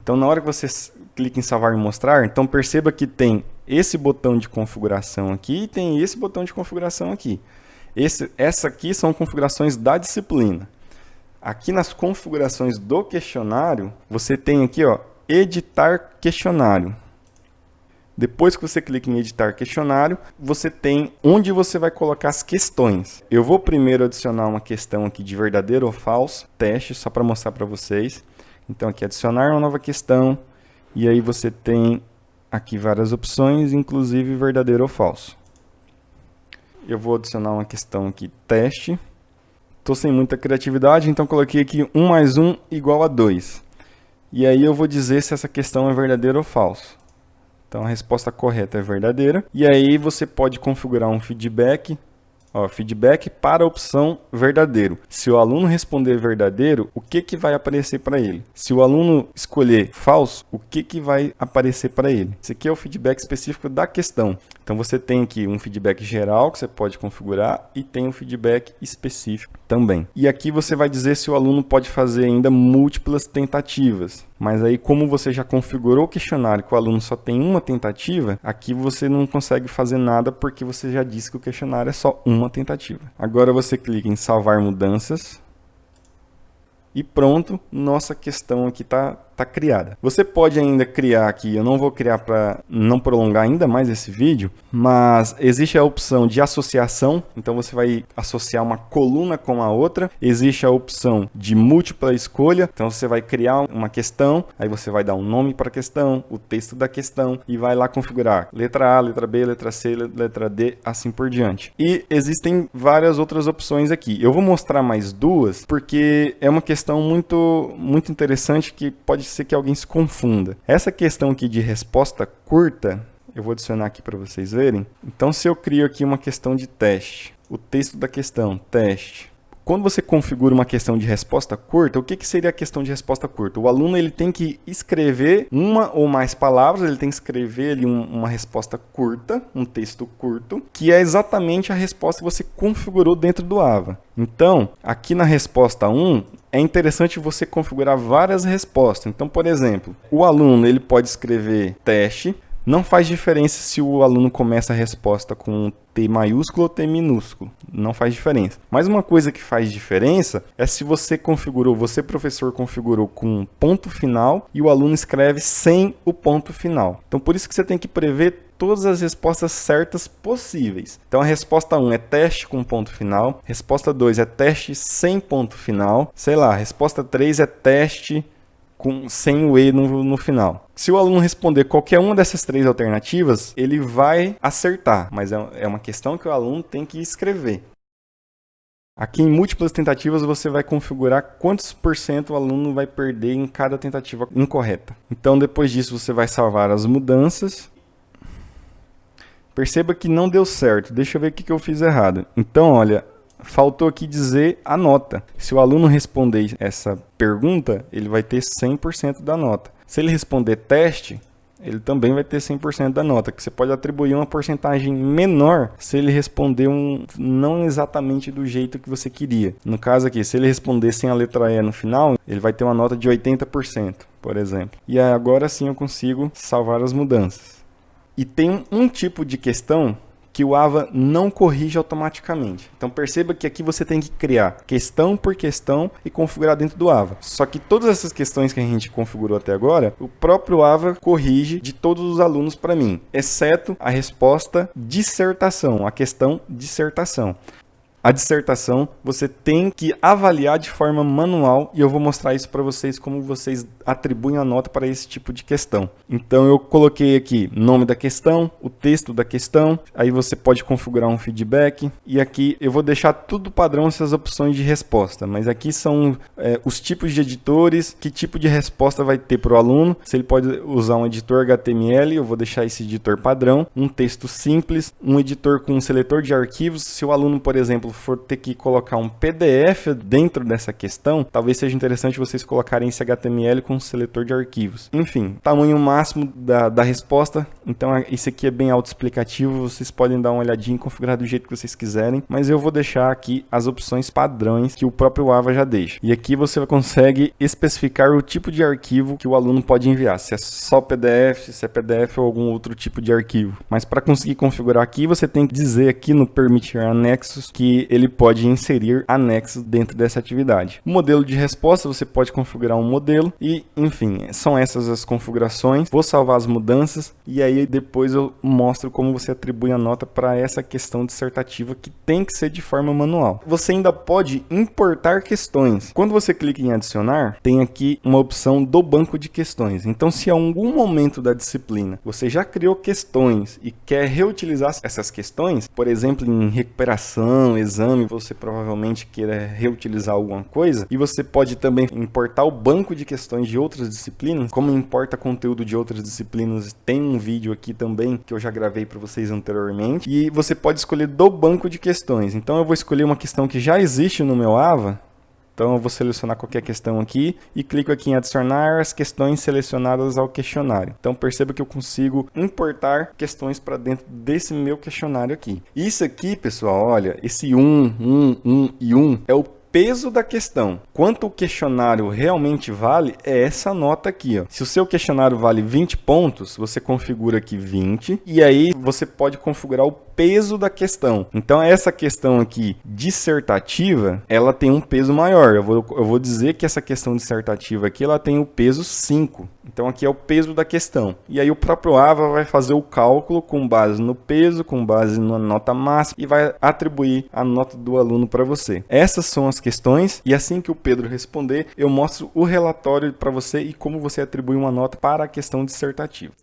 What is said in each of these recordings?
Então, na hora que você clica em salvar e mostrar, então perceba que tem esse botão de configuração aqui e tem esse botão de configuração aqui. Essa aqui são configurações da disciplina. Aqui nas configurações do questionário, você tem aqui, ó, editar questionário. Depois que você clica em editar questionário, você tem onde você vai colocar as questões. Eu vou primeiro adicionar uma questão aqui de verdadeiro ou falso, teste, só para mostrar para vocês. Então aqui adicionar uma nova questão, e aí você tem aqui várias opções, inclusive verdadeiro ou falso. Eu vou adicionar uma questão aqui, teste. Estou sem muita criatividade, então coloquei aqui 1 mais 1 igual a 2. E aí eu vou dizer se essa questão é verdadeira ou falso. Então a resposta correta é verdadeira. E aí você pode configurar um feedback. Ó, feedback para a opção verdadeiro. Se o aluno responder verdadeiro, o que vai aparecer para ele? Se o aluno escolher falso, o que vai aparecer para ele? Esse aqui é o feedback específico da questão. Então você tem aqui um feedback geral que você pode configurar e tem um feedback específico também. E aqui você vai dizer se o aluno pode fazer ainda múltiplas tentativas. Mas aí, como você já configurou o questionário que o aluno só tem uma tentativa, aqui você não consegue fazer nada porque você já disse que o questionário é só uma tentativa. Agora você clica em salvar mudanças. E pronto, nossa questão aqui está criada. Você pode ainda criar aqui, eu não vou criar para não prolongar ainda mais esse vídeo, mas existe a opção de associação, então você vai associar uma coluna com a outra. Existe a opção de múltipla escolha, então você vai criar uma questão, aí você vai dar um nome para a questão, o texto da questão e vai lá configurar letra A, letra B, letra C, letra D, assim por diante. E existem várias outras opções aqui. Eu vou mostrar mais duas, porque é uma questão muito interessante que pode ser que alguém se confunda. Essa questão aqui de resposta curta, eu vou adicionar aqui para vocês verem. Então, se eu crio aqui uma questão de teste, o texto da questão, teste. Quando você configura uma questão de resposta curta, o que seria a questão de resposta curta? O aluno ele tem que escrever uma ou mais palavras, ele tem que escrever ali uma resposta curta, um texto curto, que é exatamente a resposta que você configurou dentro do AVA. Então, aqui na resposta 1, é interessante você configurar várias respostas. Então, por exemplo, o aluno ele pode escrever teste. Não faz diferença se o aluno começa a resposta com T maiúsculo ou T minúsculo. Não faz diferença. Mas uma coisa que faz diferença é se você configurou, você professor configurou com um ponto final e o aluno escreve sem o ponto final. Então por isso que você tem que prever todas as respostas certas possíveis. Então a resposta 1 é teste com ponto final. Resposta 2 é teste sem ponto final. Sei lá, resposta 3 é teste sem o E no final. Se o aluno responder qualquer uma dessas três alternativas, ele vai acertar, mas é uma questão que o aluno tem que escrever. Aqui em múltiplas tentativas você vai configurar quantos % o aluno vai perder em cada tentativa incorreta. Então depois disso você vai salvar as mudanças. Perceba que não deu certo, deixa eu ver o que eu fiz errado. Então olha, faltou aqui dizer a nota. Se o aluno responder essa pergunta, ele vai ter 100% da nota. Se ele responder teste, ele também vai ter 100% da nota, que você pode atribuir uma porcentagem menor se ele responder não exatamente do jeito que você queria. No caso aqui, se ele responder sem a letra E no final, ele vai ter uma nota de 80%, por exemplo. E agora sim eu consigo salvar as mudanças. E tem um tipo de questão que o AVA não corrige automaticamente. Então perceba que aqui você tem que criar questão por questão e configurar dentro do AVA. Só que todas essas questões que a gente configurou até agora, o próprio AVA corrige de todos os alunos para mim, exceto a resposta dissertação, a questão dissertação. A dissertação você tem que avaliar de forma manual e eu vou mostrar isso para vocês como vocês atribuem a nota para esse tipo de questão. Então eu coloquei aqui nome da questão, o texto da questão, aí você pode configurar um feedback e aqui eu vou deixar tudo padrão essas opções de resposta, mas aqui são os tipos de editores, que tipo de resposta vai ter para o aluno, se ele pode usar um editor HTML, eu vou deixar esse editor padrão, um texto simples, um editor com um seletor de arquivos, se o aluno, por exemplo, exemplo, for ter que colocar um PDF dentro dessa questão, talvez seja interessante vocês colocarem esse HTML com um seletor de arquivos. Enfim, tamanho máximo da resposta. Então, isso aqui é bem autoexplicativo. Vocês podem dar uma olhadinha e configurar do jeito que vocês quiserem. Mas eu vou deixar aqui as opções padrões que o próprio AVA já deixa. E aqui você consegue especificar o tipo de arquivo que o aluno pode enviar. Se é só PDF, se é PDF ou algum outro tipo de arquivo. Mas para conseguir configurar aqui, você tem que dizer aqui no permitir anexos que ele pode inserir anexos dentro dessa atividade. O modelo de resposta, você pode configurar um modelo e, enfim, são essas as configurações. Vou salvar as mudanças e aí depois eu mostro como você atribui a nota para essa questão dissertativa que tem que ser de forma manual. Você ainda pode importar questões. Quando você clica em adicionar, tem aqui uma opção do banco de questões. Então, se em algum momento da disciplina você já criou questões e quer reutilizar essas questões, por exemplo, em recuperação, exame, você provavelmente queira reutilizar alguma coisa, e você pode também importar o banco de questões de outras disciplinas, como importa conteúdo de outras disciplinas, tem um vídeo aqui também que eu já gravei para vocês anteriormente, e você pode escolher do banco de questões. Então eu vou escolher uma questão que já existe no meu AVA. Então eu vou selecionar qualquer questão aqui e clico aqui em adicionar as questões selecionadas ao questionário. Então perceba que eu consigo importar questões para dentro desse meu questionário aqui. Isso aqui, pessoal, olha, esse 1 e 1 é o peso da questão. Quanto o questionário realmente vale é essa nota aqui, ó. Se o seu questionário vale 20 pontos, você configura aqui 20 e aí você pode configurar o peso da questão. Então essa questão aqui dissertativa, ela tem um peso maior. Eu vou dizer que essa questão dissertativa aqui, ela tem o peso 5. Então aqui é o peso da questão. E aí o próprio AVA vai fazer o cálculo com base no peso, com base na nota máxima e vai atribuir a nota do aluno para você. Essas são as questões e assim que o Pedro responder, eu mostro o relatório para você e como você atribui uma nota para a questão dissertativa.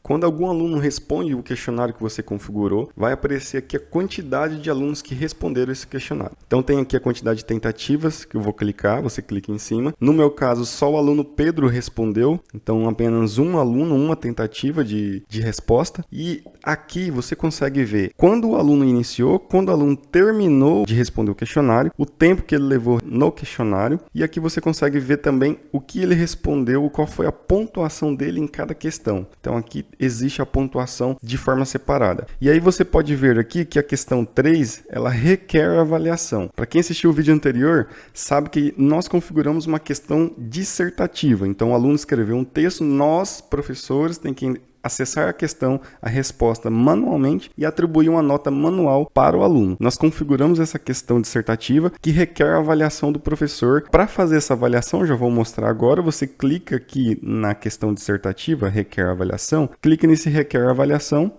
Quando algum aluno responde o questionário que você configurou, vai aparecer aqui a quantidade de alunos que responderam esse questionário. Então tem aqui a quantidade de tentativas, que eu vou clicar, você clica em cima. No meu caso, só o aluno Pedro respondeu, então apenas um aluno, uma tentativa de resposta. E aqui você consegue ver quando o aluno iniciou, quando o aluno terminou de responder o questionário, o tempo que ele levou no questionário. E aqui você consegue ver também o que ele respondeu, qual foi a pontuação dele em cada questão. Então aqui existe a pontuação de forma separada. E aí você pode ver aqui que a questão 3, ela requer avaliação. Para quem assistiu o vídeo anterior, sabe que nós configuramos uma questão dissertativa. Então o aluno escreveu um texto, nós, professores, tem que acessar a questão, a resposta manualmente e atribuir uma nota manual para o aluno. Nós configuramos essa questão dissertativa que requer a avaliação do professor. Para fazer essa avaliação, já vou mostrar agora, você clica aqui na questão dissertativa, requer avaliação, clica nesse requer avaliação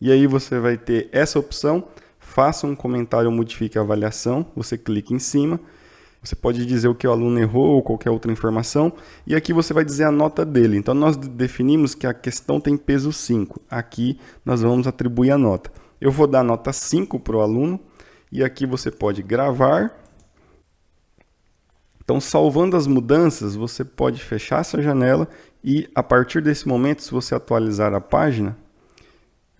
e aí você vai ter essa opção, faça um comentário ou modifique a avaliação, você clica em cima. Você pode dizer o que o aluno errou ou qualquer outra informação. E aqui você vai dizer a nota dele. Então, nós definimos que a questão tem peso 5. Aqui, nós vamos atribuir a nota. Eu vou dar nota 5 para o aluno. E aqui você pode gravar. Então, salvando as mudanças, você pode fechar essa janela. E, a partir desse momento, se você atualizar a página,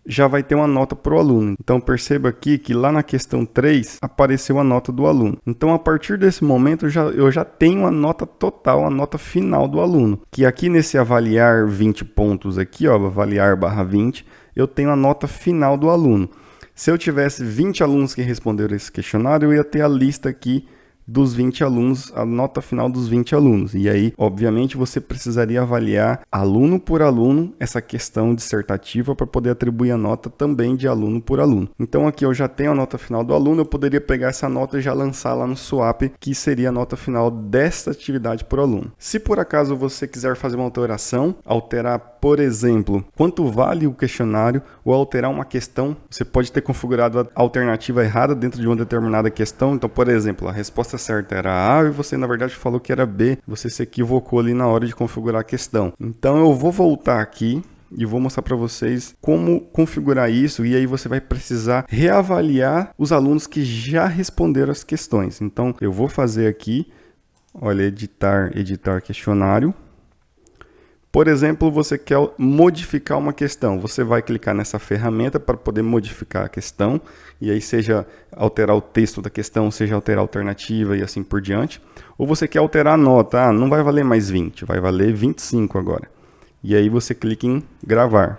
já vai ter uma nota para o aluno. Então perceba aqui que lá na questão 3 apareceu a nota do aluno. Então a partir desse momento eu já tenho a nota total, a nota final do aluno. Que aqui nesse avaliar 20 pontos aqui, ó, avaliar /20, eu tenho a nota final do aluno. Se eu tivesse 20 alunos que responderam esse questionário, eu ia ter a lista aqui dos 20 alunos, a nota final dos 20 alunos. E aí, obviamente, você precisaria avaliar aluno por aluno essa questão dissertativa para poder atribuir a nota também de aluno por aluno. Então aqui eu já tenho a nota final do aluno, eu poderia pegar essa nota e já lançar lá no swap, que seria a nota final desta atividade por aluno. Se por acaso você quiser fazer uma alteração, alterar, por exemplo, quanto vale o questionário ou alterar uma questão, você pode ter configurado a alternativa errada dentro de uma determinada questão. Então, por exemplo, a resposta certa era A e você na verdade falou que era B, você se equivocou ali na hora de configurar a questão. Então eu vou voltar aqui e vou mostrar para vocês como configurar isso, e aí você vai precisar reavaliar os alunos que já responderam as questões. Então eu vou fazer aqui, olha, editar questionário. Por exemplo, você quer modificar uma questão. Você vai clicar nessa ferramenta para poder modificar a questão. E aí seja alterar o texto da questão, seja alterar a alternativa e assim por diante. Ou você quer alterar a nota. Ah, não vai valer mais 20, vai valer 25 agora. E aí você clica em gravar.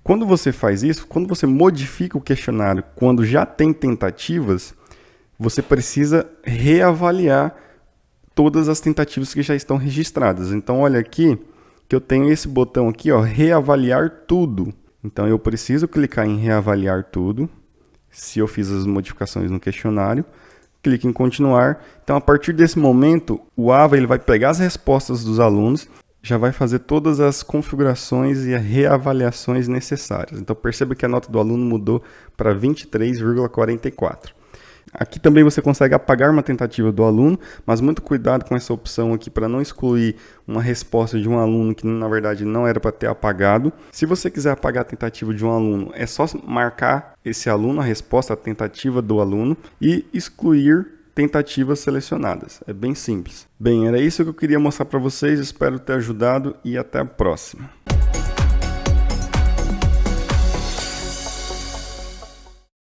Quando você faz isso, quando você modifica o questionário, quando já tem tentativas, você precisa reavaliar todas as tentativas que já estão registradas. Então, olha aqui que eu tenho esse botão aqui, ó, reavaliar tudo. Então, eu preciso clicar em reavaliar tudo, se eu fiz as modificações no questionário. Clique em continuar. Então, a partir desse momento, o AVA ele vai pegar as respostas dos alunos, já vai fazer todas as configurações e as reavaliações necessárias. Então, perceba que a nota do aluno mudou para 23,44. Aqui também você consegue apagar uma tentativa do aluno, mas muito cuidado com essa opção aqui para não excluir uma resposta de um aluno que na verdade não era para ter apagado. Se você quiser apagar a tentativa de um aluno, é só marcar esse aluno, a resposta, a tentativa do aluno e excluir tentativas selecionadas. É bem simples. Bem, era isso que eu queria mostrar para vocês, espero ter ajudado e até a próxima.